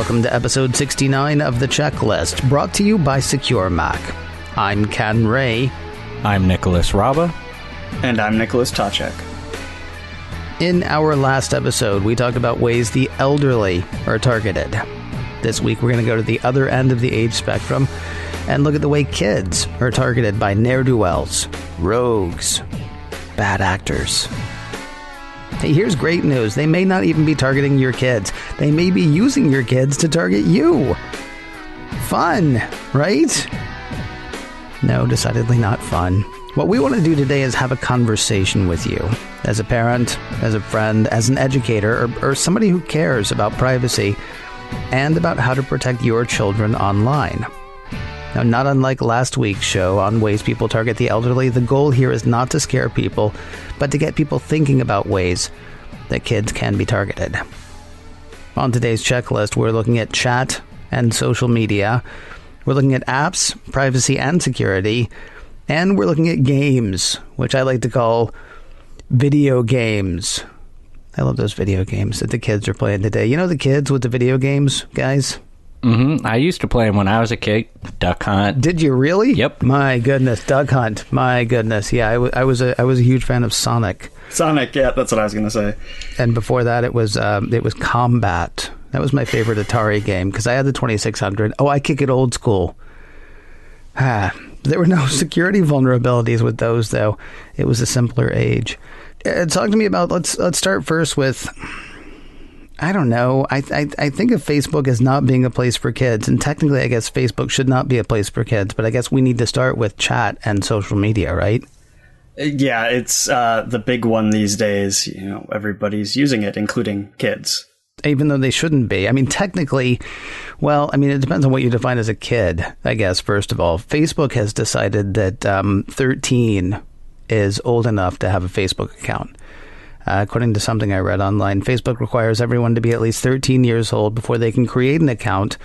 Welcome to episode 69 of The Checklist, brought to you by Secure Mac. I'm Ken Ray. I'm Nicholas Raba. And I'm Nicholas Tachek. In our last episode, we talked about ways the elderly are targeted. This week, we're going to go to the other end of the age spectrum and look at the way kids are targeted by ne'er-do-wells, rogues, bad actors. Hey, here's great news. They may not even be targeting your kids. They may be using your kids to target you. Fun, right? No, decidedly not fun. What we want to do today is have a conversation with you. As a parent, as a friend, as an educator, or somebody who cares about privacy and about how to protect your children online. Now, not unlike last week's show on ways people target the elderly, the goal here is not to scare people, but to get people thinking about ways that kids can be targeted. On today's checklist, we're looking at chat and social media. We're looking at apps, privacy and security. And we're looking at games, which I like to call video games. I love those video games that the kids are playing today. You know the kids with the video games, guys? Mm-hmm. I used to play them when I was a kid. Duck Hunt. Did you really? Yep. My goodness, Duck Hunt. My goodness. Yeah, I was a huge fan of Sonic. Sonic, yeah, that's what I was going to say. And before that, it was Combat. That was my favorite Atari game because I had the 2600. Oh, I kick it old school. There were no security vulnerabilities with those, though. It was a simpler age. Talk to me about. Let's start first with. I don't know. I think of Facebook as not being a place for kids, and technically, I guess Facebook should not be a place for kids. But I guess we need to start with chat and social media, right? Yeah, it's the big one these days. You know, everybody's using it, including kids. Even though they shouldn't be. I mean, technically, well, I mean, it depends on what you define as a kid, I guess, first of all. Facebook has decided that 13 is old enough to have a Facebook account. According to something I read online, Facebook requires everyone to be at least 13 years old before they can create an account.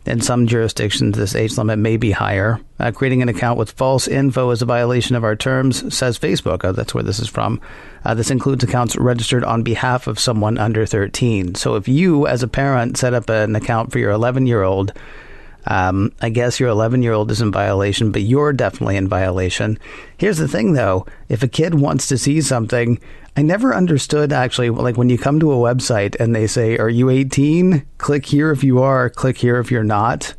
In some jurisdictions, this age limit may be higher. Creating an account with false info is a violation of our terms, says Facebook. Oh, that's where this is from. This includes accounts registered on behalf of someone under 13. So if you, as a parent, set up an account for your 11-year-old, I guess your 11-year-old is in violation, but you're definitely in violation. Here's the thing, though. If a kid wants to see something, I never understood, actually, like when you come to a website and they say, are you 18? Click here if you are, click here if you're not.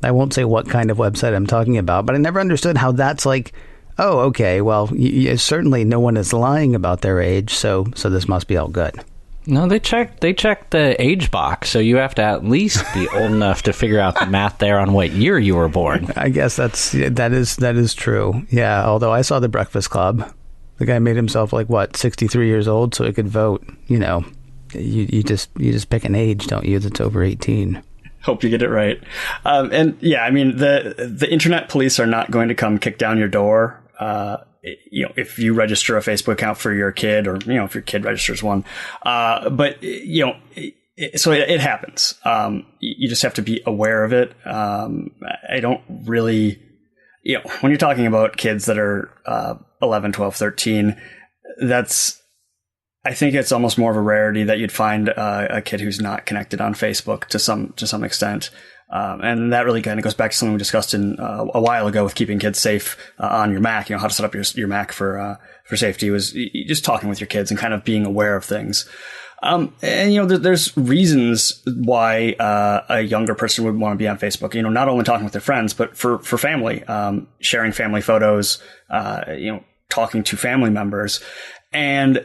I won't say what kind of website I'm talking about, but I never understood how that's like, oh, okay, well, certainly no one is lying about their age, so this must be all good. No, they checked the age box, so you have to at least be old enough to figure out the math there on what year you were born. I guess that is true. Yeah, although I saw The Breakfast Club. The guy made himself 63 years old so he could vote. You know, you just pick an age, don't you, that's over 18. Hope you get it right. And yeah, I mean, the internet police are not going to come kick down your door. You know, if you register a Facebook account for your kid, or, you know, if your kid registers one. But, you know, so it happens. You just have to be aware of it. I don't really, you know, when you're talking about kids that are 11, 12, 13, I think it's almost more of a rarity that you'd find a kid who's not connected on Facebook to some extent. And that really kind of goes back to something we discussed a while ago with keeping kids safe on your Mac. You know, how to set up your Mac for safety was just talking with your kids and kind of being aware of things. And, you know, there's reasons why a younger person would want to be on Facebook. You know, not only talking with their friends, but for family, sharing family photos, you know, talking to family members. And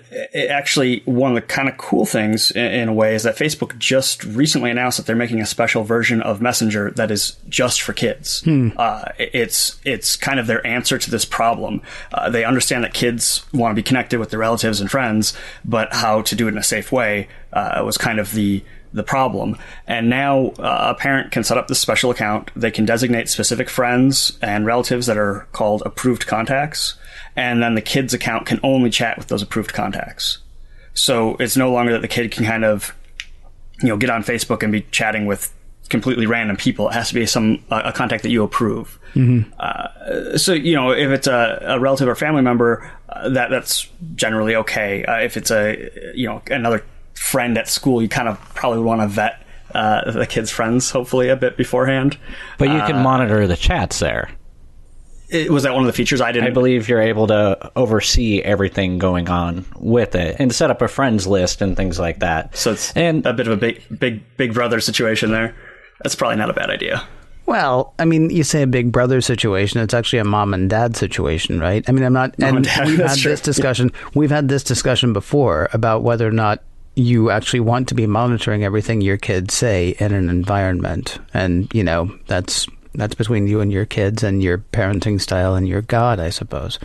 actually, one of the kind of cool things in a way is that Facebook just recently announced that they're making a special version of Messenger that is just for kids. It's kind of their answer to this problem. They understand that kids want to be connected with their relatives and friends, but how to do it in a safe way was kind of the problem. And now a parent can set up this special account. They can designate specific friends and relatives that are called approved contacts. And then the kid's account can only chat with those approved contacts. So it's no longer that the kid can kind of, you know, get on Facebook and be chatting with completely random people. It has to be a contact that you approve. Mm-hmm. So, you know, if it's a relative or family member, that's generally okay. If it's another friend at school, you kind of probably want to vet the kids' friends, hopefully, a bit beforehand. But you can monitor the chats there. Was that one of the features? I believe you're able to oversee everything going on with it and set up a friends list and things like that. So it's a bit of a big brother situation there. That's probably not a bad idea. Well, I mean, you say a big brother situation, it's actually a mom and dad situation, right? I mean, I'm not, and we've had this discussion. We've had this discussion before about whether or not you actually want to be monitoring everything your kids say in an environment. And, you know, that's between you and your kids and your parenting style and your God, I suppose.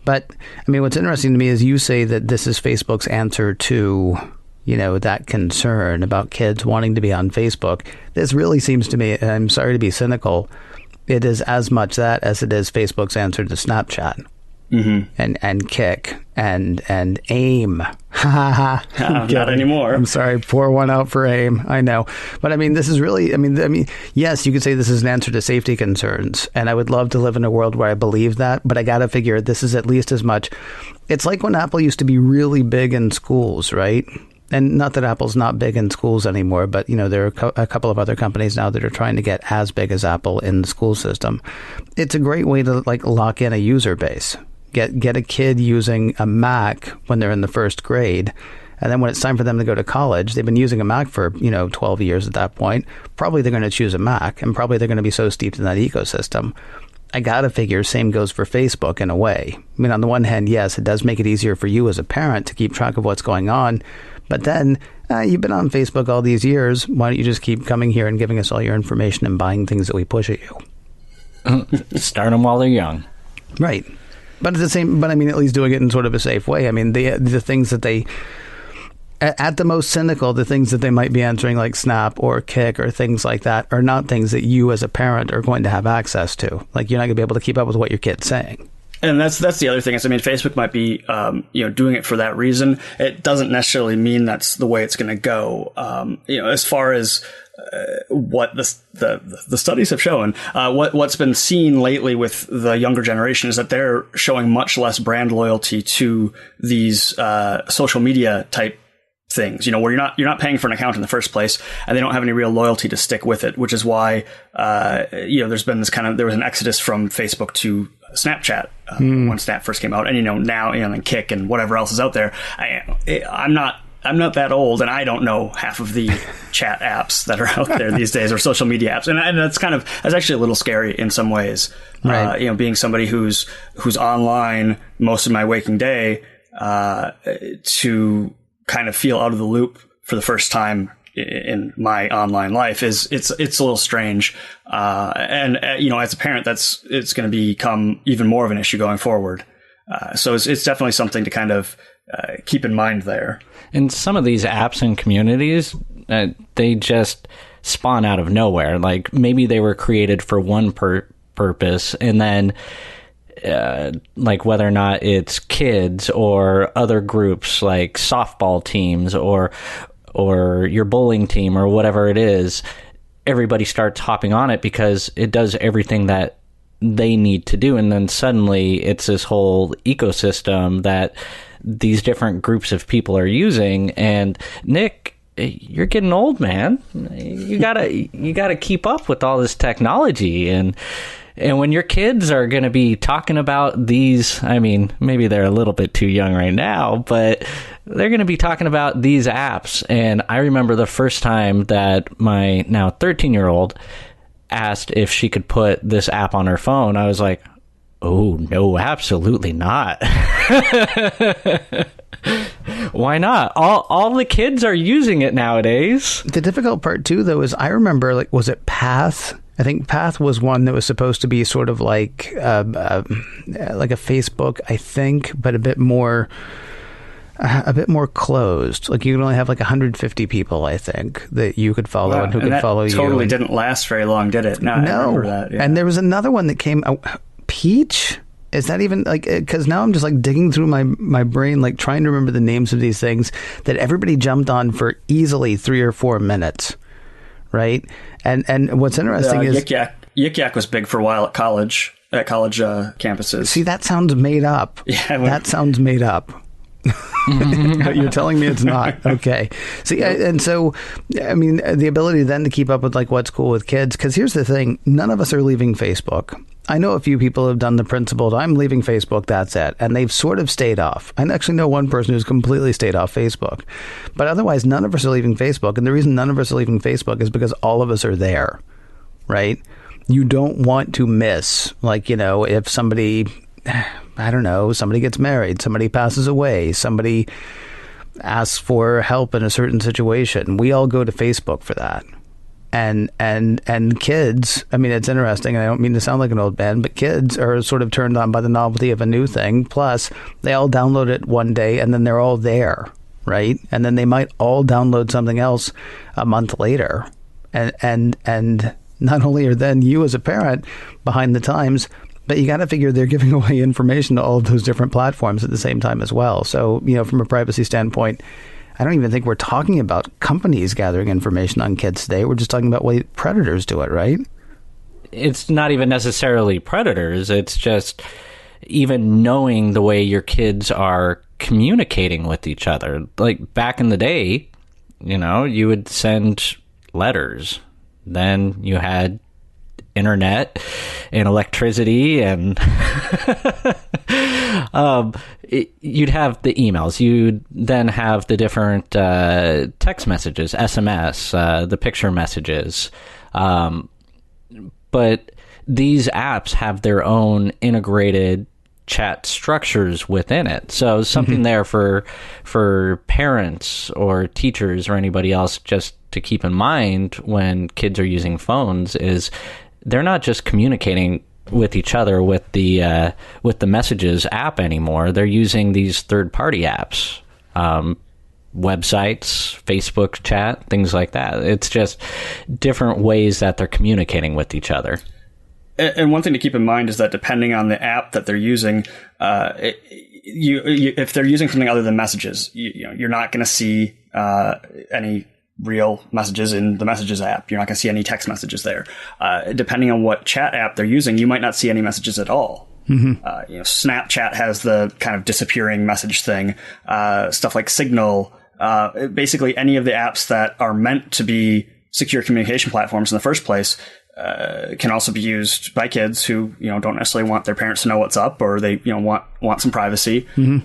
But, I mean, what's interesting to me is you say that this is Facebook's answer to, you know, that concern about kids wanting to be on Facebook. This really seems to me, and I'm sorry to be cynical, it is as much that as it is Facebook's answer to Snapchat. Mm-hmm. And Kik and AIM. Not anymore. I'm sorry, pour one out for AIM. I know. But I mean, this is really, I mean, yes, you could say this is an answer to safety concerns. And I would love to live in a world where I believe that. But I got to figure this is at least as much. It's like when Apple used to be really big in schools, right? And not that Apple's not big in schools anymore, but, you know, there are a couple of other companies now that are trying to get as big as Apple in the school system. It's a great way to, like, lock in a user base. Get a kid using a Mac when they're in the first grade. And then when it's time for them to go to college, they've been using a Mac for, 12 years at that point. Probably they're going to choose a Mac, and probably they're going to be so steeped in that ecosystem. I got to figure same goes for Facebook in a way. I mean, on the one hand, yes, it does make it easier for you as a parent to keep track of what's going on. But then you've been on Facebook all these years. Why don't you just keep coming here and giving us all your information and buying things that we push at you? Start them while they're young. Right. But I mean, at least doing it in sort of a safe way. I mean, the things that they, at the most cynical, the things that they might be answering, like Snap or Kik or things like that, are not things that you as a parent are going to have access to. Like, you're not going to be able to keep up with what your kid's saying. And that's the other thing is, I mean, Facebook might be, doing it for that reason. It doesn't necessarily mean that's the way it's going to go. As far as what the studies have shown, what's been seen lately with the younger generation is that they're showing much less brand loyalty to these social media type things, where you're not paying for an account in the first place, and they don't have any real loyalty to stick with it, which is why there's been there was an exodus from Facebook to Snapchat when Snap first came out, and now and Kik and whatever else is out there. I'm not that old, and I don't know half of the chat apps that are out there these days, or social media apps, and that's actually a little scary in some ways. Right. Being somebody who's online most of my waking day, to kind of feel out of the loop for the first time in my online life it's a little strange. And as a parent, it's going to become even more of an issue going forward. So it's definitely something to kind of keep in mind there. And some of these apps and communities, they just spawn out of nowhere. Like, maybe they were created for one purpose, and then like whether or not it's kids or other groups like softball teams or your bowling team or whatever it is, everybody starts hopping on it because it does everything that they need to do. And then suddenly it's this whole ecosystem that these different groups of people are using. And Nick, you're getting old, man. You gotta keep up with all this technology. And when your kids are going to be talking about these, I mean, maybe they're a little bit too young right now, but they're going to be talking about these apps. And I remember the first time that my now 13-year-old asked if she could put this app on her phone. I was like, oh, no, absolutely not. Why not? All the kids are using it nowadays. The difficult part, too, though, is I remember, was it Path? I think Path was one that was supposed to be sort of like a Facebook, I think, but a bit more closed. Like, you could only have 150 people, I think, that you could follow. Wow. And who could follow you. Totally didn't last very long, did it? No. I remember that, yeah. And there was another one that came out, Peach. Is that even because now I'm just digging through my brain, trying to remember the names of these things that everybody jumped on for easily 3 or 4 minutes. Right. And what's interesting is Yik Yak was big for a while at college campuses. See, that sounds made up. Yeah, that sounds made up. You're telling me it's not. Okay. See, and so, I mean, the ability then to keep up with like what's cool with kids, because here's the thing, none of us are leaving Facebook. I know a few people have done the principle, I'm leaving Facebook, that's it. And they've sort of stayed off. I actually know one person who's completely stayed off Facebook. But otherwise, none of us are leaving Facebook. And the reason none of us are leaving Facebook is because all of us are there, right? You don't want to miss, like, you know, if somebody, I don't know, somebody gets married, somebody passes away, somebody asks for help in a certain situation. We all go to Facebook for that. And kids, I mean, it's interesting, and I don't mean to sound like an old man, but kids are sort of turned on by the novelty of a new thing. Plus, they all download it one day, and then they're all there, right? And then they might all download something else a month later. And not only are then you as a parent behind the times, but you got to figure they're giving away information to all of those different platforms at the same time as well. So, you know, from a privacy standpoint, I don't even think we're talking about companies gathering information on kids today. We're just talking about way predators do it, right? It's not even necessarily predators. It's just even knowing the way your kids are communicating with each other. Like back in the day, you know, you would send letters. Then you had internet and electricity and you'd have the emails. You'd then have the different text messages, SMS, the picture messages. But these apps have their own integrated chat structures within it. So something there for parents or teachers or anybody else just to keep in mind when kids are using phones is they're not just communicating with each other with the Messages app anymore. They're using these third-party apps, websites, Facebook chat, things like that. It's just different ways that they're communicating with each other. And one thing to keep in mind is that depending on the app that they're using, if they're using something other than Messages, you're not going to see any real messages in the Messages app. You're not going to see any text messages there. Depending on what chat app they're using, you might not see any messages at all. Snapchat has the kind of disappearing message thing. Stuff like Signal, basically any of the apps that are meant to be secure communication platforms in the first place can also be used by kids who don't necessarily want their parents to know what's up, or they want some privacy. We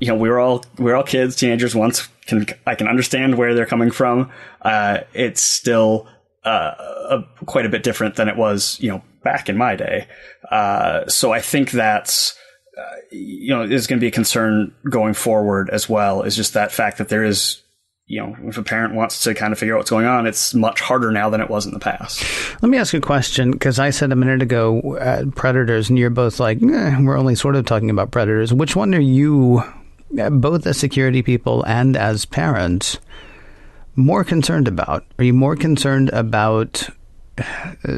were all kids, teenagers once. I can understand where they're coming from. It's still quite a bit different than it was back in my day. So I think that's is going to be a concern going forward as well. Is just that fact that there is. If a parent wants to kind of figure out what's going on, it's much harder now than it was in the past. Let me ask you a question, because I said a minute ago, predators, and you're both like, we're only sort of talking about predators. Which one are you, both as security people and as parents, more concerned about? Are you more concerned about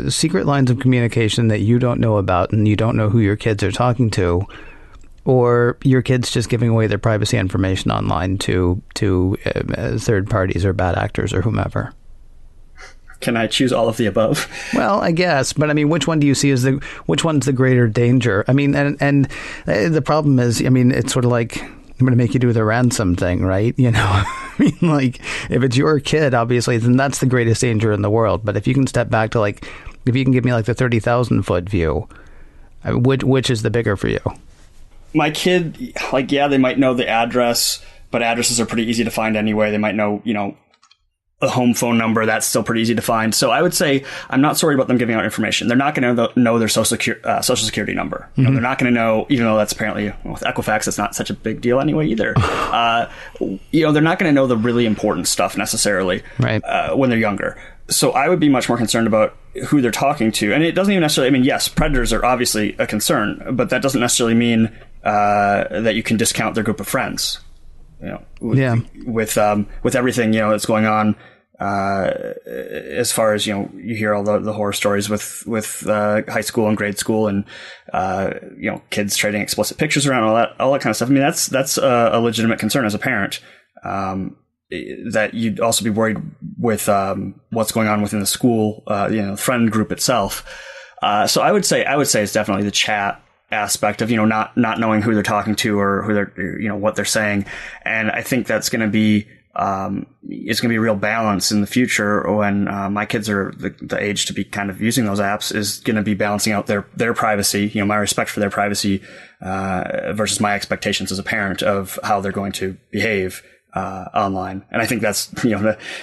secret lines of communication that you don't know about and you don't know who your kids are talking to? Or your kids just giving away their privacy information online to third parties or bad actors or whomever? Can I choose all of the above? Well, I guess, but I mean, which one do you see as which one's the greater danger? I mean, and the problem is, I mean, it's sort of like I'm going to make you do the ransom thing, right? I mean, like if it's your kid, obviously, then that's the greatest danger in the world. But if you can step back to if you can give me like the 30,000 foot view, which is the bigger for you? My kid, they might know the address, but addresses are pretty easy to find anyway. They might know, a home phone number. That's still pretty easy to find. So I would say I'm not so worried about them giving out information. They're not going to know their social security number. They're not going to know, even though that's apparently with Equifax, that's not such a big deal anyway either. They're not going to know the really important stuff necessarily, right, when they're younger. So I would be much more concerned about who they're talking to. And it doesn't even necessarily, yes, predators are obviously a concern, but that doesn't necessarily mean that you can discount their group of friends. With everything that's going on, as far as you hear all the horror stories with high school and grade school, and kids trading explicit pictures around, all that kind of stuff. I mean, that's a legitimate concern as a parent. That you'd also be worried with what's going on within the school, friend group itself. So I would say it's definitely the chat aspect of, not knowing who they're talking to or who they're, what they're saying. And I think that's going to be, it's going to be a real balance in the future when my kids are the age to be kind of using those apps, is going to be balancing out their privacy, my respect for their privacy versus my expectations as a parent of how they're going to behave online. And I think that's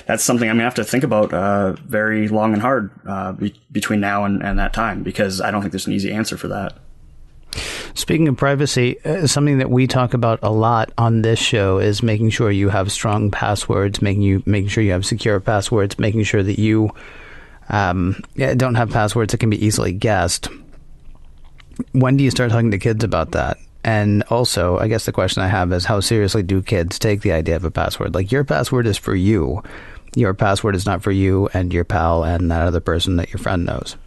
that's something I'm going to have to think about very long and hard between now and that time, because I don't think there's an easy answer for that. Speaking of privacy, something that we talk about a lot on this show is making sure you have strong passwords, making sure you have secure passwords, making sure that you don't have passwords that can be easily guessed. When do you start talking to kids about that? And also, I guess the question I have is, how seriously do kids take the idea of a password? Like, your password is for you. Your password is not for you and your pal and that other person that your friend knows.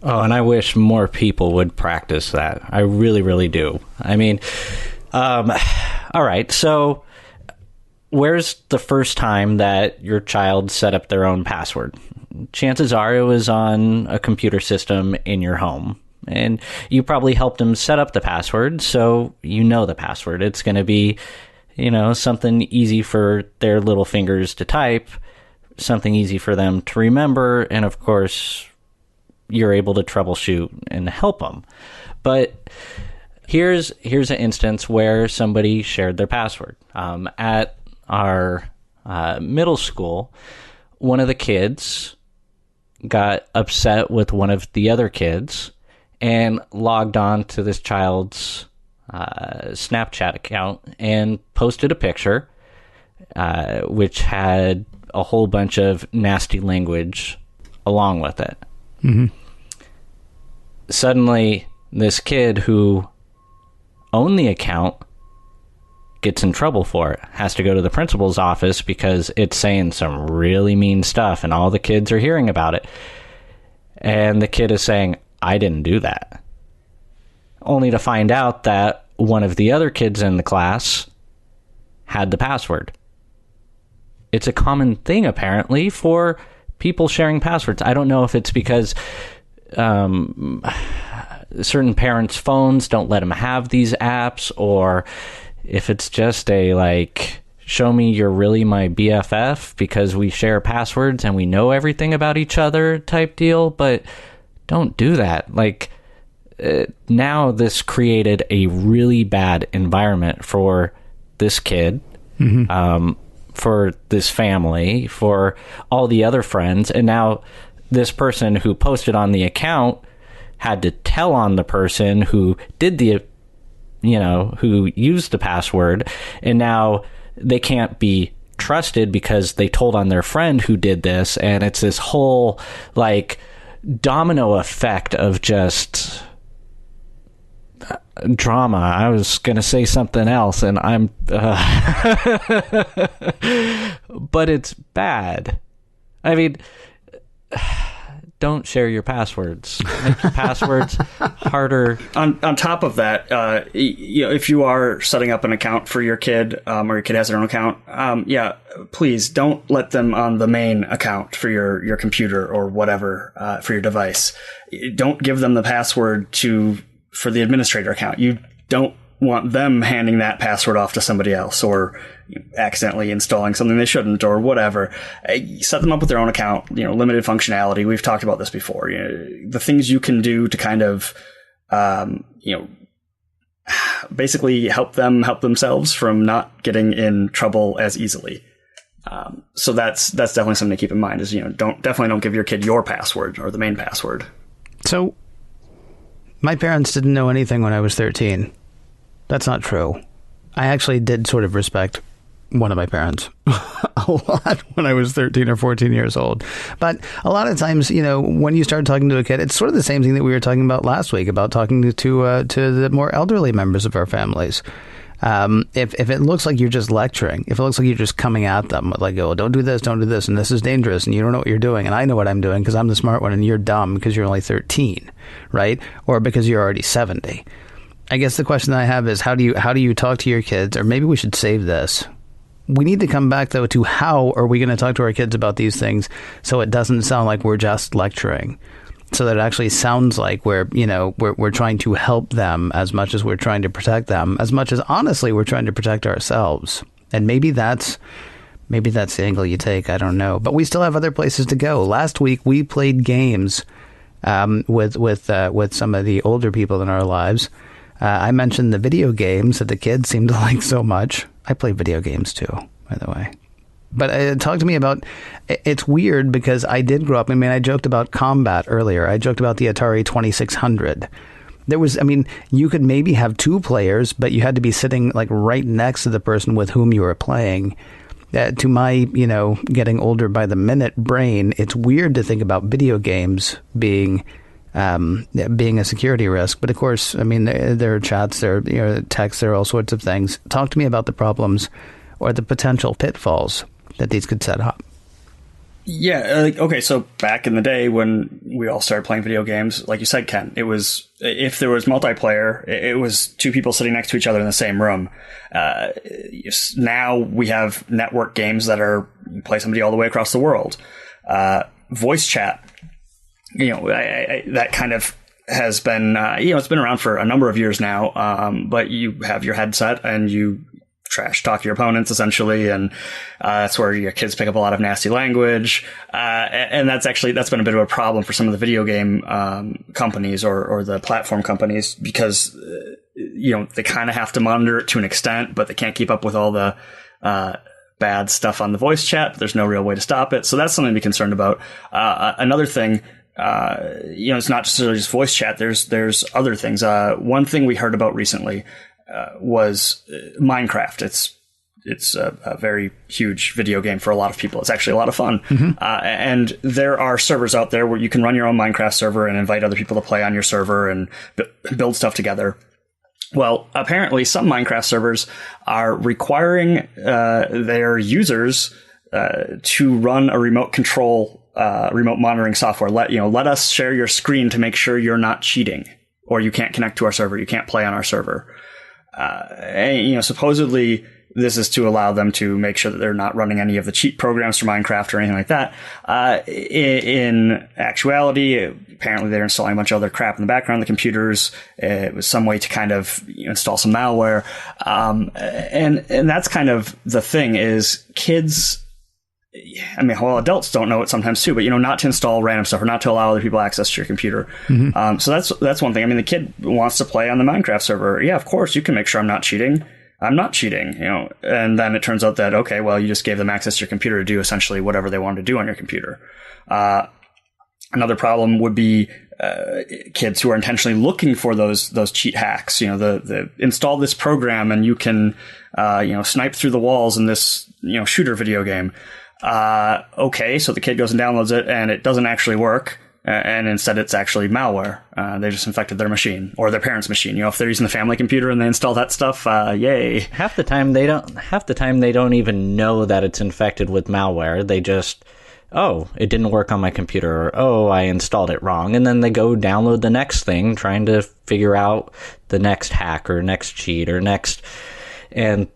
Oh, and I wish more people would practice that. I really, really do. I mean, all right. So where's the first time that your child set up their own password? Chances are it was on a computer system in your home. And you probably helped them set up the password, so you know the password. It's going to be, something easy for their little fingers to type, something easy for them to remember, and of course, you're able to troubleshoot and help them. But here's an instance where somebody shared their password. At our middle school, one of the kids got upset with one of the other kids and logged on to this child's Snapchat account and posted a picture which had a whole bunch of nasty language along with it. Mm-hmm. Suddenly, this kid who owned the account gets in trouble for it, has to go to the principal's office because it's saying some really mean stuff and all the kids are hearing about it. And the kid is saying, I didn't do that. Only to find out that one of the other kids in the class had the password. It's a common thing, apparently, for people sharing passwords. I don't know if it's because certain parents' phones don't let them have these apps, or if it's just a show me you're really my BFF because we share passwords and we know everything about each other type deal. But don't do that. Now this created a really bad environment for this kid, for this family, for all the other friends. And now this person who posted on the account had to tell on the person who did who used the password. And now they can't be trusted because they told on their friend who did this. And it's this whole domino effect of just drama. I was going to say something else and I'm but it's bad. I mean, don't share your passwords. Make your passwords harder. On top of that, if you are setting up an account for your kid, or your kid has their own account, please don't let them on the main account for your computer or whatever, for your device. Don't give them the password for the administrator account. You don't want them handing that password off to somebody else, or accidentally installing something they shouldn't, or whatever. Set them up with their own account, limited functionality. We've talked about this before. The things you can do to kind of, basically help themselves from not getting in trouble as easily. So that's definitely something to keep in mind is, definitely don't give your kid your password or the main password. So my parents didn't know anything when I was 13. That's not true. I actually did sort of respect one of my parents a lot when I was 13 or 14 years old. But a lot of times, when you start talking to a kid, it's sort of the same thing that we were talking about last week about talking to the more elderly members of our families. If it looks like you're just lecturing, if it looks like you're just coming at them with don't do this, and this is dangerous, and you don't know what you're doing, and I know what I'm doing because I'm the smart one, and you're dumb because you're only 13, right? Or because you're already 70. I guess the question that I have is, how do you talk to your kids? Or maybe we should save this. We need to come back, though, to how are we going to talk to our kids about these things so it doesn't sound like we're just lecturing. so that it actually sounds like we're trying to help them as much as we're trying to protect them, as much as honestly we're trying to protect ourselves. And maybe that's the angle you take. I don't know, but we still have other places to go. Last week we played games with some of the older people in our lives. I mentioned the video games that the kids seem to like so much. I play video games too, by the way. But talk to me about, it's weird because I did grow up. I mean, I joked about Combat earlier. I joked about the Atari 2600. You could maybe have two players, but you had to be sitting like right next to the person with whom you were playing. To my, getting older by the minute brain, it's weird to think about video games being a security risk. But of course, I mean, there are chats, there are texts, there are all sorts of things. Talk to me about the problems or the potential pitfalls that these could set up. Yeah. Okay. So back in the day when we all started playing video games, like you said, Ken, it was, if there was multiplayer, it was two people sitting next to each other in the same room. Now we have network games that you play somebody all the way across the world. Voice chat, that kind of has been, it's been around for a number of years now. But you have your headset and you trash talk your opponents essentially, and that's where your kids pick up a lot of nasty language, and that's been a bit of a problem for some of the video game companies or the platform companies, because they kind of have to monitor it to an extent, but they can't keep up with all the bad stuff on the voice chat. There's no real way to stop it, so that's something to be concerned about. Another thing, it's not just voice chat. There's other things. One thing we heard about recently was Minecraft. It's a very huge video game for a lot of people. It's actually a lot of fun. Mm-hmm. And there are servers out there where you can run your own Minecraft server and invite other people to play on your server and build stuff together. Well, apparently some Minecraft servers are requiring their users to run a remote control, remote monitoring software. Let us share your screen to make sure you're not cheating, or you can't connect to our server. You can't play on our server. Supposedly this is to allow them to make sure that they're not running any of the cheat programs for Minecraft or anything like that. In actuality, apparently they're installing a bunch of other crap in the background of the computers. It was some way to kind of install some malware. And that's kind of the thing is kids. Adults don't know it sometimes too, but not to install random stuff or not to allow other people access to your computer. Mm-hmm. So that's one thing. The kid wants to play on the Minecraft server. Yeah, of course, you can make sure I'm not cheating. I'm not cheating, and then it turns out that, okay, well, you just gave them access to your computer to do essentially whatever they wanted to do on your computer. Another problem would be kids who are intentionally looking for those cheat hacks. The install this program and you can, snipe through the walls in this, shooter video game. Okay, so the kid goes and downloads it and it doesn't actually work. And instead it's actually malware. They just infected their machine or their parents' machine. If they're using the family computer and they install that stuff, yay. Half the time they don't even know that it's infected with malware. They just, it didn't work on my computer, or I installed it wrong. And then they go download the next thing, trying to figure out the next hack or next cheat or and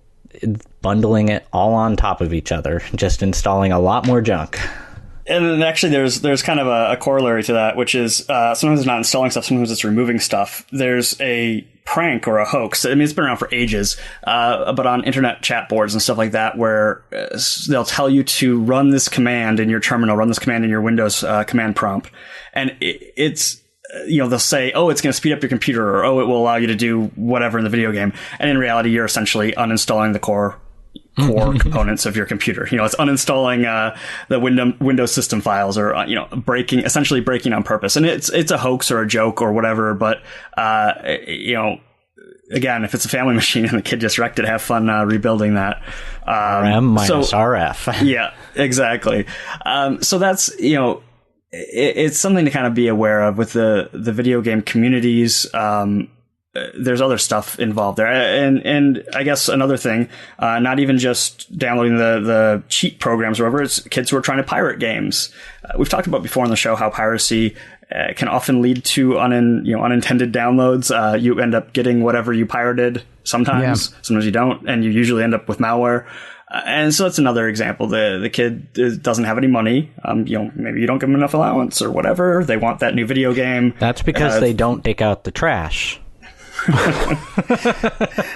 bundling it all on top of each other, just installing a lot more junk. And then actually there's kind of a corollary to that, which is sometimes it's not installing stuff, sometimes it's removing stuff. There's a prank or a hoax. It's been around for ages, but on internet chat boards and stuff like that, where they'll tell you to run this command in your terminal, run this command in your Windows command prompt. And it's, they'll say, it's going to speed up your computer, or, it will allow you to do whatever in the video game. And in reality, you're essentially uninstalling the core components of your computer. It's uninstalling the Windows system files, or essentially breaking on purpose. And it's a hoax or a joke or whatever. But again, if it's a family machine and the kid just wrecked it, have fun rebuilding that. RAM minus RF. Yeah, exactly. So that's it's something to kind of be aware of with the video game communities. There's other stuff involved there. And I guess another thing, not even just downloading the cheat programs or whatever, it's kids who are trying to pirate games. We've talked about before on the show how piracy can often lead to unintended downloads. You end up getting whatever you pirated sometimes. Yeah. Sometimes you don't, and you usually end up with malware. And so that's another example. The kid doesn't have any money. Maybe you don't give them enough allowance or whatever. They want that new video game. That's because they don't take out the trash.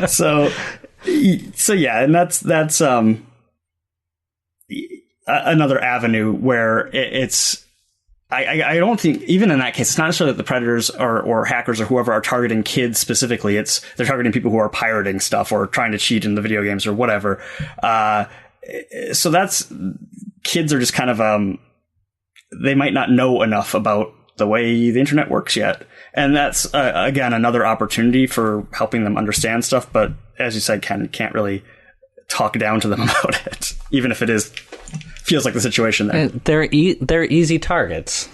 So yeah, and that's another avenue where it's. I don't think, even in that case, it's not necessarily that the predators or hackers or whoever are targeting kids specifically. They're targeting people who are pirating stuff or trying to cheat in the video games or whatever. So kids are just kind of, they might not know enough about the way the internet works yet. And that's, again, another opportunity for helping them understand stuff. But as you said, Ken, can't really talk down to them about it, even if it feels like the situation there. They're easy targets.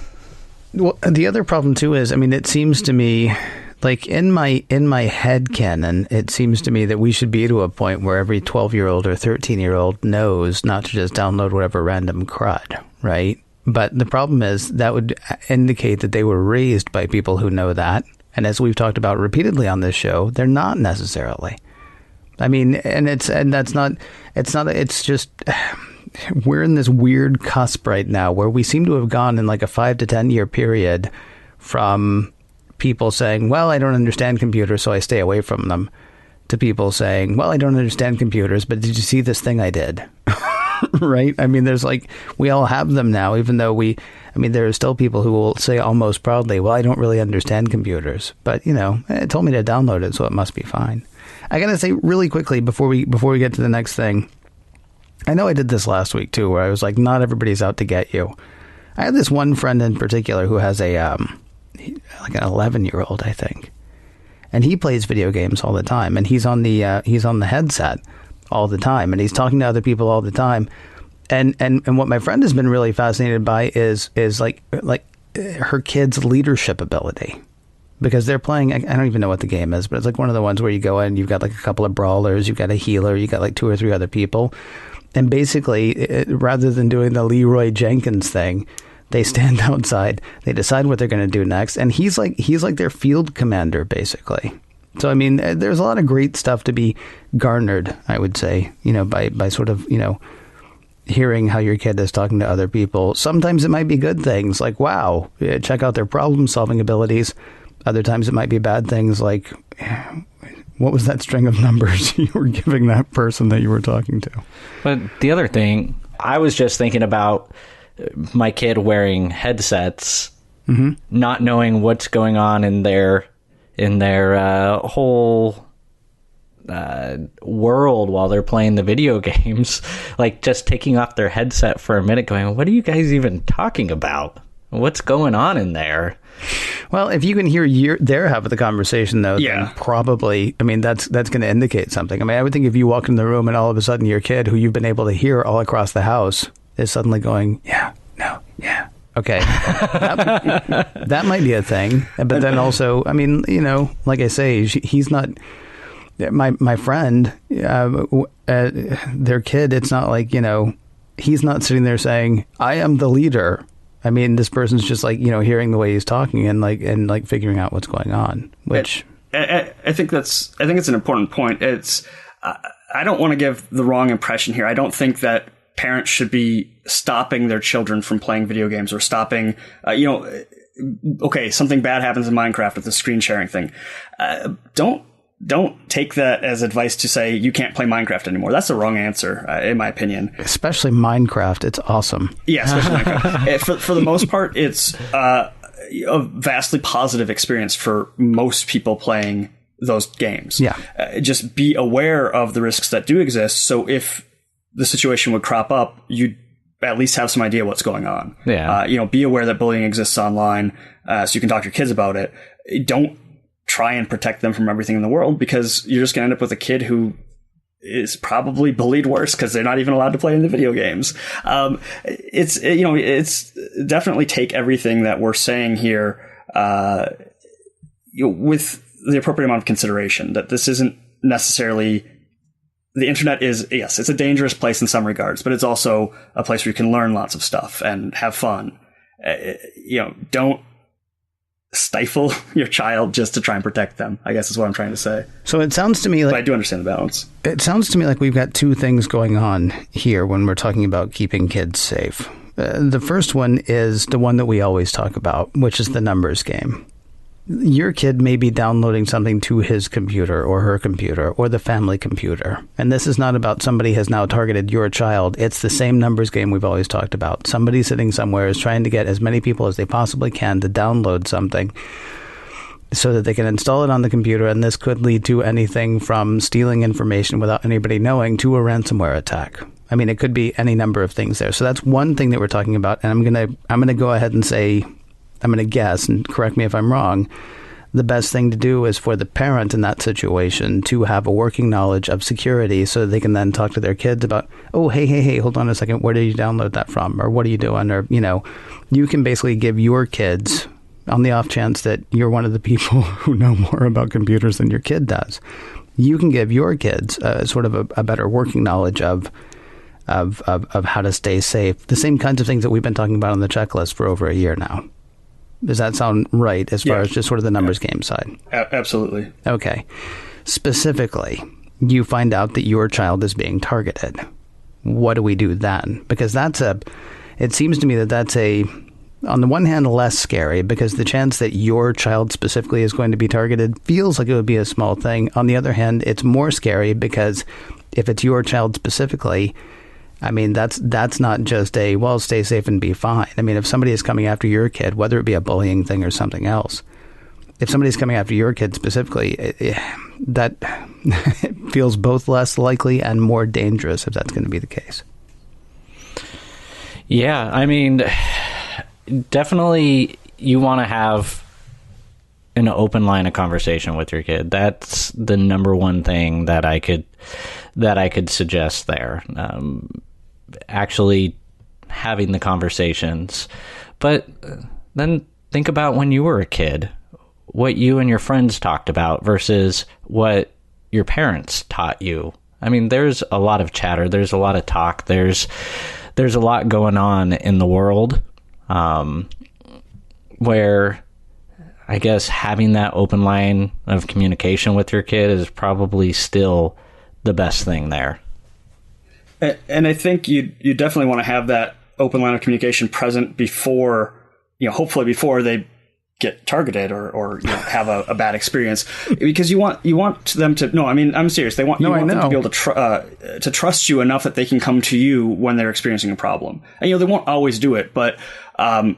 Well, the other problem too is, it seems to me, like in my head canon, it seems to me that we should be to a point where every 12-year-old or 13-year-old knows not to just download whatever random crud, right? But the problem is that would indicate that they were raised by people who know that. And as we've talked about repeatedly on this show, they're not necessarily. It's just, we're in this weird cusp right now where we seem to have gone in like a 5 to 10 year period from people saying, well, I don't understand computers, so I stay away from them, to people saying, well, I don't understand computers, but did you see this thing I did? Right? There's we all have them now, even though there are still people who will say almost proudly, well, I don't really understand computers, but it told me to download it, so it must be fine. I gotta say really quickly before we get to the next thing, I know I did this last week too, where I was like, not everybody's out to get you. I have this one friend in particular who has an 11-year-old, I think, and he plays video games all the time, and he's on the headset all the time, and he's talking to other people all the time, and what my friend has been really fascinated by is like her kid's leadership ability. Because they're playing, I don't even know what the game is, but it's like one of the ones where you go in, you've got like a couple of brawlers, you've got a healer, you've got like 2 or 3 other people. And basically, rather than doing the Leroy Jenkins thing, they stand outside, they decide what they're going to do next. And he's like their field commander, basically. So, there's a lot of great stuff to be garnered, I would say, by sort of, hearing how your kid is talking to other people. Sometimes it might be good things like, wow, check out their problem solving abilities. Other times it might be bad things like, what was that string of numbers you were giving that person that you were talking to? But the other thing, I was just thinking about my kid wearing headsets, not knowing what's going on in their whole world while they're playing the video games. Like just taking off their headset for a minute going, what are you guys even talking about? What's going on in there? Well, if you can hear their half of the conversation, though, yeah, then probably, that's going to indicate something. I would think if you walk in the room and all of a sudden your kid, who you've been able to hear all across the house, is suddenly going, yeah, no, yeah, okay, that might be a thing. But then also, like I say, he's not. My friend, their kid. It's not like he's not sitting there saying, "I am the leader." This person's just hearing the way he's talking and figuring out what's going on, which I think it's an important point. It's, I don't want to give the wrong impression here. I don't think that parents should be stopping their children from playing video games or stopping, okay, something bad happens in Minecraft with the screen sharing thing. Don't take that as advice to say you can't play Minecraft anymore. That's the wrong answer, in my opinion. Especially Minecraft. It's awesome. Yeah, especially Minecraft. For the most part, it's a vastly positive experience for most people playing those games. Yeah. Just be aware of the risks that do exist. So if the situation would crop up, you'd at least have some idea what's going on. Yeah. Be aware that bullying exists online, so you can talk to your kids about it. Don't try and protect them from everything in the world, because you're just going to end up with a kid who is probably bullied worse because they're not even allowed to play in the video games. It's definitely take everything that we're saying here with the appropriate amount of consideration. That this isn't necessarily, the internet is, yes, it's a dangerous place in some regards, but it's also a place where you can learn lots of stuff and have fun. Don't stifle your child just to try and protect them, I guess is what I'm trying to say. So it sounds to me like... But I do understand the balance. It sounds to me like we've got two things going on here when we're talking about keeping kids safe. The first one is the one that we always talk about, which is the numbers game. Your kid may be downloading something to his computer or her computer or the family computer. And this is not about somebody has now targeted your child. It's the same numbers game we've always talked about. Somebody sitting somewhere is trying to get as many people as they possibly can to download something so that they can install it on the computer. And this could lead to anything from stealing information without anybody knowing to a ransomware attack. I mean, it could be any number of things there. So that's one thing that we're talking about. And I'm gonna go ahead and say, I'm going to guess, and correct me if I'm wrong, the best thing to do is for the parent in that situation to have a working knowledge of security so they can then talk to their kids about, oh, hey, hold on a second, where did you download that from? Or what are you doing? Or, you can basically give your kids, on the off chance that you're one of the people who know more about computers than your kid does, you can give your kids sort of a better working knowledge of how to stay safe. The same kinds of things that we've been talking about on the checklist for over a year now. Does that sound right as far as just sort of the numbers game side? Absolutely. Okay. Specifically, you find out that your child is being targeted. What do we do then? Because it seems to me that's on the one hand, less scary because the chance that your child specifically is going to be targeted feels like it would be a small thing. On the other hand, it's more scary because if it's your child specifically, I mean, that's not just stay safe and be fine. I mean, if somebody is coming after your kid, whether it be a bullying thing or something else, if somebody's coming after your kid specifically, that feels both less likely and more dangerous if that's going to be the case. Yeah, I mean, definitely you want to have an open line of conversation with your kid. That's the number one thing that I could suggest there. Actually having the conversations. But then think about when you were a kid, what you and your friends talked about versus what your parents taught you. I mean, there's a lot of chatter. There's a lot of talk. There's a lot going on in the world where I guess having that open line of communication with your kid is probably still the best thing there. And I think you definitely want to have that open line of communication present before, hopefully before they get targeted or have a bad experience, because you want them to. No, I mean, I'm serious. You want them to be able to trust you enough that they can come to you when they're experiencing a problem. And they won't always do it, but the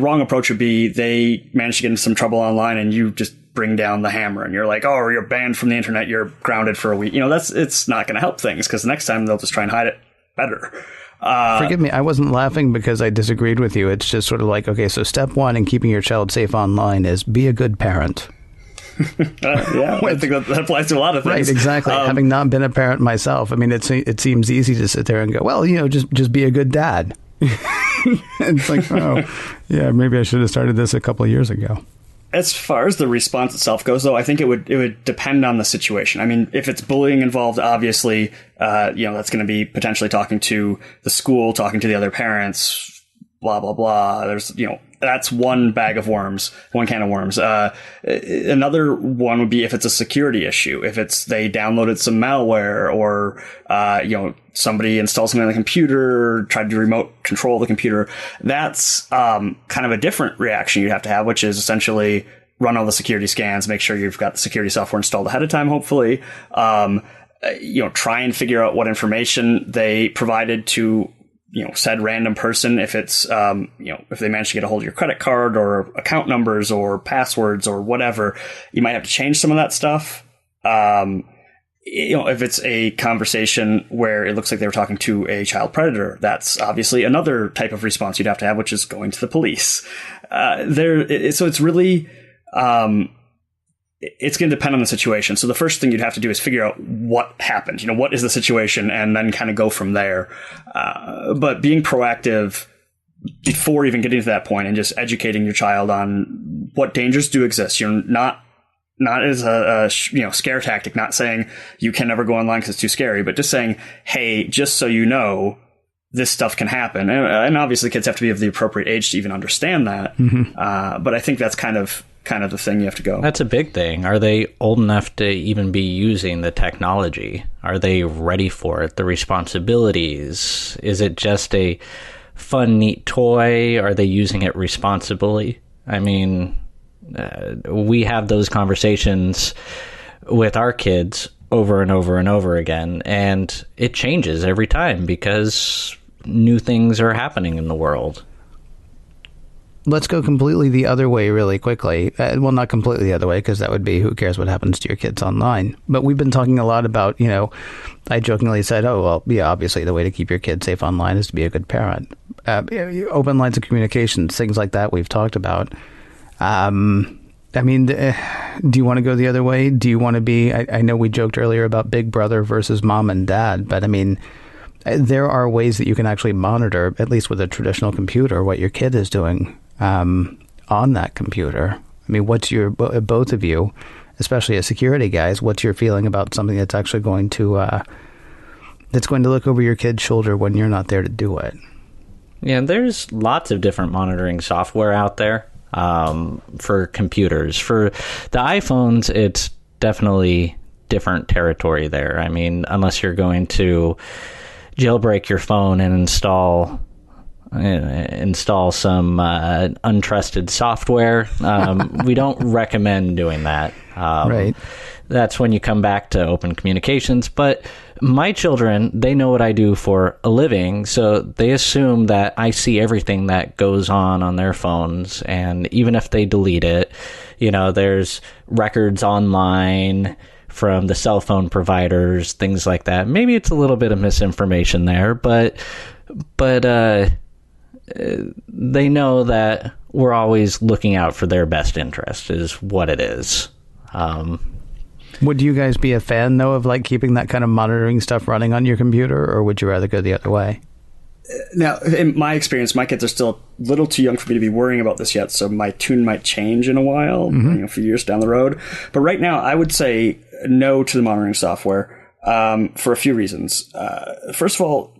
wrong approach would be they manage to get into some trouble online and you just bring down the hammer and you're like, oh, you're banned from the internet, you're grounded for a week. It's not going to help things because the next time they'll just try and hide it better. Forgive me, I wasn't laughing because I disagreed with you. It's just sort of like, okay, so step one in keeping your child safe online is be a good parent. I think that applies to a lot of things. Right, exactly. Having not been a parent myself, I mean, it seems easy to sit there and go, well, just be a good dad. It's like, oh, yeah, maybe I should have started this a couple of years ago. As far as the response itself goes, though, I think it would depend on the situation. I mean, if it's bullying involved, obviously, that's going to be potentially talking to the school, talking to the other parents, blah, blah, blah. There's, that's one bag of worms, one can of worms. Another one would be if it's a security issue, if they downloaded some malware or, somebody installed something on the computer, tried to remote control the computer. That's kind of a different reaction you'd have to have, which is essentially run all the security scans, make sure you've got the security software installed ahead of time, hopefully. Try and figure out what information they provided to said random person, if it's, if they manage to get a hold of your credit card or account numbers or passwords or whatever, you might have to change some of that stuff. If it's a conversation where it looks like they were talking to a child predator, that's obviously another type of response you'd have to have, which is going to the police. So it's really, it's going to depend on the situation. So the first thing you'd have to do is figure out what happened, what is the situation, and then kind of go from there. But being proactive before even getting to that point and just educating your child on what dangers do exist. Not as a scare tactic, not saying you can never go online because it's too scary, but just saying, hey, just so you know, this stuff can happen. And obviously kids have to be of the appropriate age to even understand that. But I think that's kind of the thing you have to go. That's a big thing. Are they old enough to even be using the technology? Are they ready for it? The responsibilities? Is it just a fun, neat toy? Are they using it responsibly? I mean, we have those conversations with our kids over and over and over again, and it changes every time because new things are happening in the world. Let's go completely the other way really quickly. Well, not completely the other way, because that would be, who cares what happens to your kids online? But we've been talking a lot about, I jokingly said, oh, well, yeah, obviously the way to keep your kids safe online is to be a good parent. Open lines of communication, things like that we've talked about. I mean, do you want to go the other way? Do you want to be, I know we joked earlier about Big Brother versus mom and dad, but I mean, there are ways that you can actually monitor, at least with a traditional computer, what your kid is doing on that computer. I mean, what's your, both of you, especially as security guys, what's your feeling about something that's actually going to look over your kid's shoulder when you're not there to do it? Yeah, there's lots of different monitoring software out there for computers. For the iPhones, it's definitely different territory there. I mean, unless you're going to jailbreak your phone and install some untrusted software. We don't recommend doing that. Right. That's when you come back to open communications. But my children, they know what I do for a living, so they assume that I see everything that goes on their phones. And even if they delete it, there's records online from the cell phone providers, things like that. Maybe it's a little bit of misinformation there, but they know that we're always looking out for their best interest is what it is. Would you guys be a fan, though, of like keeping that kind of monitoring stuff running on your computer, or would you rather go the other way? Now, in my experience, my kids are still a little too young for me to be worrying about this yet, so my tune might change in a while, a few years down the road. But right now, I would say no to the monitoring software for a few reasons. First of all,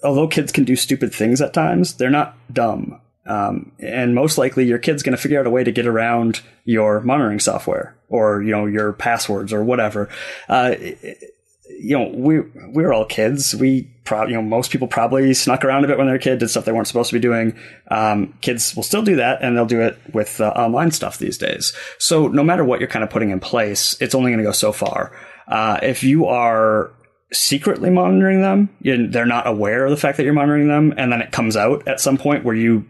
although kids can do stupid things at times, they're not dumb. And most likely your kid's going to figure out a way to get around your monitoring software or, your passwords or whatever. We're all kids. Most people probably snuck around a bit when they're a kid, did stuff they weren't supposed to be doing. Kids will still do that, and they'll do it with online stuff these days. So no matter what you're kind of putting in place, it's only going to go so far. If you are secretly monitoring them, they're not aware of the fact that you're monitoring them, and then it comes out at some point where you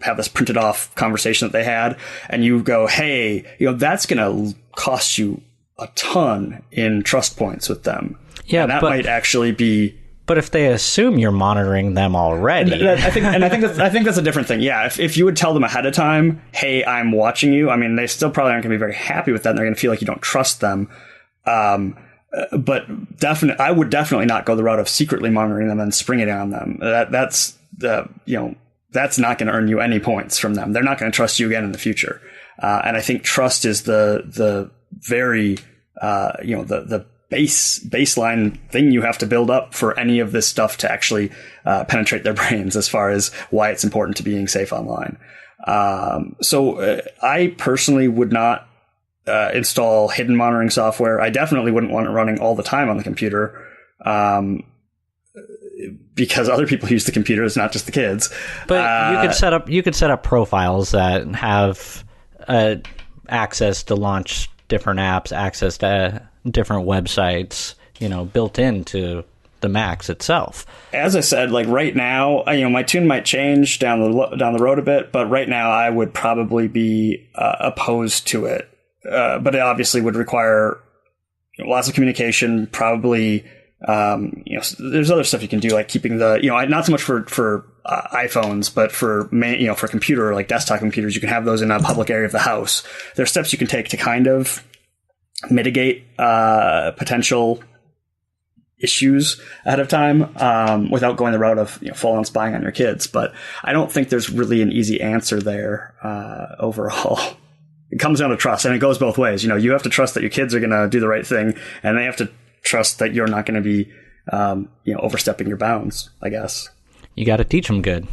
have this printed off conversation that they had, and you go, hey, that's going to cost you a ton in trust points with them. Yeah, and that might actually be. But if they assume you're monitoring them already, I think that's a different thing. Yeah, if you would tell them ahead of time, hey, I'm watching you. I mean, they still probably aren't going to be very happy with that, and they're going to feel like you don't trust them. But I would definitely not go the route of secretly monitoring them and springing it on them. That's not going to earn you any points from them. They're not going to trust you again in the future. And I think trust is the very the baseline thing you have to build up for any of this stuff to actually penetrate their brains, as far as why it's important to being safe online. So I personally would not install hidden monitoring software. I definitely wouldn't want it running all the time on the computer, because other people use the computers, not just the kids. But you could set up profiles that have access to launch different apps, access to different websites, built into the Macs itself. As I said, like right now, my tune might change down the road a bit, but right now I would probably be opposed to it. But it obviously would require lots of communication. Probably, there's other stuff you can do, like keeping the, not so much for iPhones, but for for computer, like desktop computers, you can have those in a public area of the house. There's steps you can take to kind of mitigate potential issues ahead of time, without going the route of full on spying on your kids. But I don't think there's really an easy answer there overall. It comes down to trust, and it goes both ways. You have to trust that your kids are going to do the right thing, and they have to trust that you're not going to be overstepping your bounds, I guess. You got to teach them good.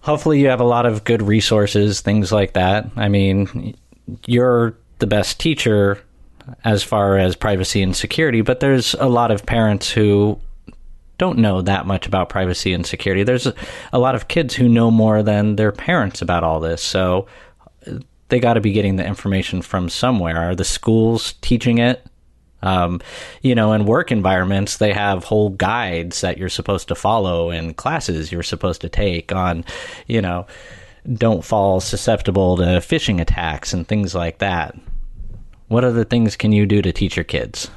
Hopefully you have a lot of good resources, things like that. I mean, you're the best teacher as far as privacy and security, but there's a lot of parents who don't know that much about privacy and security. There's a lot of kids who know more than their parents about all this. So they got to be getting the information from somewhere. Are the schools teaching it? In work environments, they have whole guides that you're supposed to follow and classes you're supposed to take on, don't fall susceptible to phishing attacks and things like that. What other things can you do to teach your kids?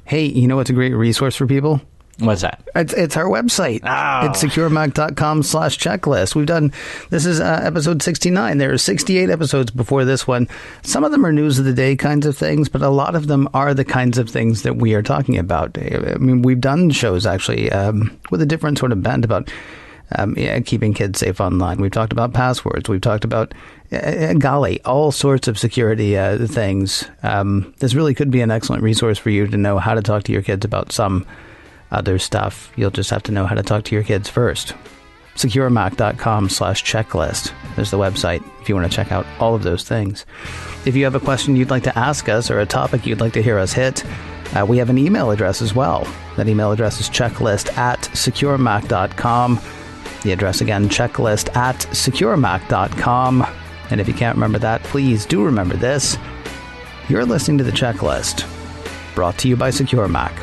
Hey, you know what's a great resource for people? What's that? It's our website. Oh. It's securemac.com/checklist. This is episode 69. There are 68 episodes before this one. Some of them are news of the day kinds of things, but a lot of them are the kinds of things that we are talking about. I mean, we've done shows actually with a different sort of bent about keeping kids safe online. We've talked about passwords. We've talked about, all sorts of security things. This really could be an excellent resource for you to know how to talk to your kids about some other stuff. You'll just have to know how to talk to your kids first. securemac.com/checklist. There's the website if you want to check out all of those things. If you have a question you'd like to ask us or a topic you'd like to hear us hit, we have an email address as well. That email address is checklist@securemac.com. The address again, checklist@securemac.com. And if you can't remember that, please do remember this. You're listening to The Checklist, brought to you by Secure Mac.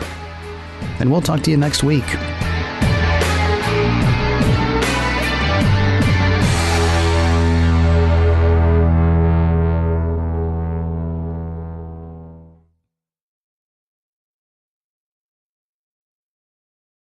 And we'll talk to you next week.